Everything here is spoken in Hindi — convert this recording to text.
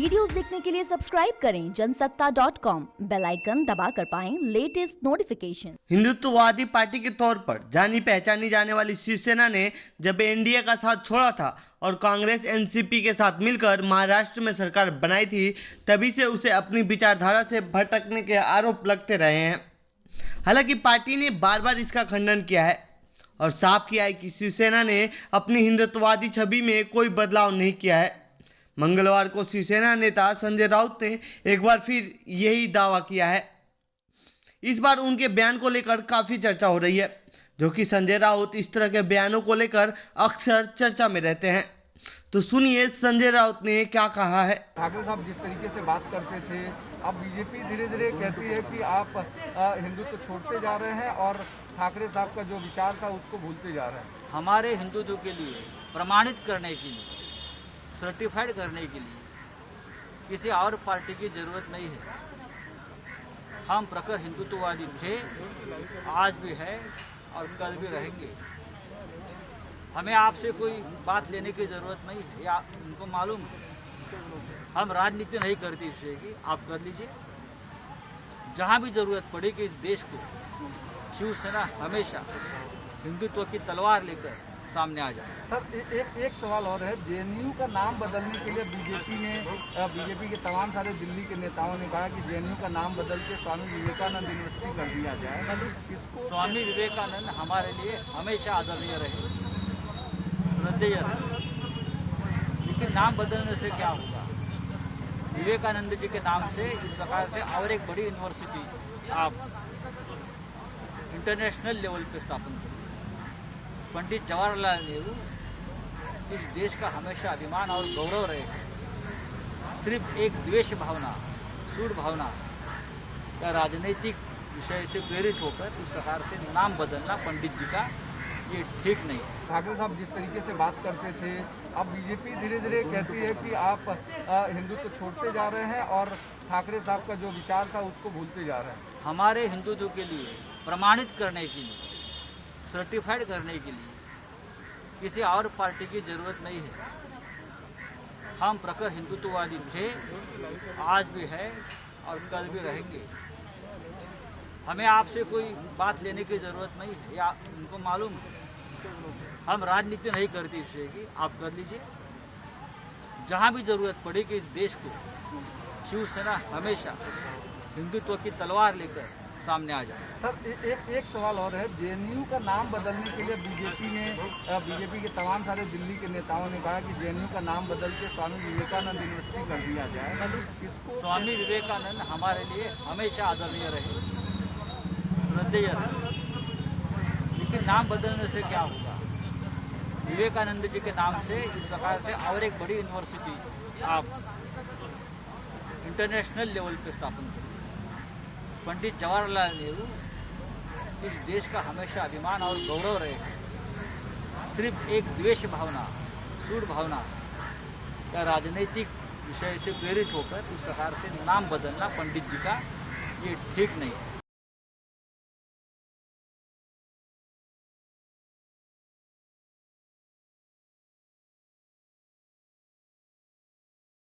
वीडियोस देखने के लिए सब्सक्राइब करें जनसत्ता.com, बेल आइकन दबाकर पाएं लेटेस्ट नोटिफिकेशन। हिंदुत्ववादी पार्टी के तौर पर जानी पहचानी जाने वाली शिवसेना ने जब एनडीए का साथ छोड़ा था और कांग्रेस एनसीपी के साथ मिलकर महाराष्ट्र में सरकार बनाई थी, तभी से उसे अपनी विचारधारा से भटकने के आरोप लगते रहे हैं। हालांकि पार्टी ने बार बार इसका खंडन किया है और साफ किया है कि शिवसेना ने अपनी हिंदुत्ववादी छवि में कोई बदलाव नहीं किया है। मंगलवार को शिवसेना नेता संजय राउत ने एक बार फिर यही दावा किया है। इस बार उनके बयान को लेकर काफ़ी चर्चा हो रही है, जो कि संजय राउत इस तरह के बयानों को लेकर अक्सर चर्चा में रहते हैं। तो सुनिए संजय राउत ने क्या कहा है। ठाकरे साहब जिस तरीके से बात करते थे, अब बीजेपी धीरे धीरे कहती है कि आप हिंदुत्व छोड़ते जा रहे हैं और ठाकरे साहब का जो विचार था उसको भूलते जा रहे हैं। हमारे हिंदुत्व के लिए प्रमाणित करने के लिए, सर्टिफाइड करने के लिए किसी और पार्टी की जरूरत नहीं है। हम प्रखर हिंदुत्ववादी थे, आज भी है और कल भी रहेंगे। हमें आपसे कोई बात लेने की जरूरत नहीं है, या उनको मालूम है। हम राजनीति नहीं करते इससे कि आप कर लीजिए। जहां भी जरूरत पड़ेगी इस देश को, शिवसेना हमेशा हिंदुत्व की तलवार लेकर सामने आ जाए। सर एक सवाल और है, जेएनयू का नाम बदलने के लिए बीजेपी के तमाम सारे दिल्ली के नेताओं ने कहा कि जेएनयू का नाम बदल के स्वामी विवेकानंद यूनिवर्सिटी कर दिया जाए। इसको स्वामी विवेकानंद हमारे लिए हमेशा आदरणीय रहे, श्रद्धेय रहे, लेकिन नाम बदलने से क्या होगा? विवेकानंद जी के नाम से इस प्रकार से और एक बड़ी यूनिवर्सिटी आप इंटरनेशनल लेवल पे स्थापन करें। पंडित जवाहरलाल नेहरू इस देश का हमेशा अभिमान और गौरव रहे। सिर्फ एक द्वेष भावना, सूढ़ भावना या राजनीतिक विषय से प्रेरित होकर इस प्रकार से नाम बदलना पंडित जी का, ये ठीक नहीं। ठाकरे साहब जिस तरीके से बात करते थे, अब बीजेपी धीरे धीरे कहती है कि आप हिंदुत्व छोड़ते जा रहे हैं और ठाकरे साहब का जो विचार था उसको भूलते जा रहे हैं। हमारे हिंदुत्व के लिए प्रमाणित करने के लिए, सर्टिफाइड करने के लिए किसी और पार्टी की जरूरत नहीं है। हम प्रखर हिंदुत्ववादी थे, आज भी है और कल भी रहेंगे। हमें आपसे कोई बात लेने की जरूरत नहीं है, या उनको मालूम है। हम राजनीति नहीं करते इससे कि आप कर लीजिए। जहां भी जरूरत पड़ेगी इस देश को, शिवसेना हमेशा हिंदुत्व की तलवार लेकर सामने आ जाए। सर एक सवाल और है, जेएनयू का नाम बदलने के लिए बीजेपी के तमाम सारे दिल्ली के नेताओं ने कहा कि जेएनयू का नाम बदल के स्वामी विवेकानंद यूनिवर्सिटी कर दिया जाए। इसको स्वामी विवेकानंद हमारे लिए हमेशा आदरणीय रहे, श्रद्धेय रहे, लेकिन नाम बदलने से क्या होगा? विवेकानंद जी के नाम से इस प्रकार से और एक बड़ी यूनिवर्सिटी आप इंटरनेशनल लेवल पे स्थापन करें। पंडित जवाहरलाल नेहरू इस देश का हमेशा अभिमान और गौरव रहे। सिर्फ एक द्वेष भावना, सूढ़ भावना या राजनीतिक विषय से प्रेरित होकर इस प्रकार से नाम बदलना पंडित जी का, ये ठीक नहीं है।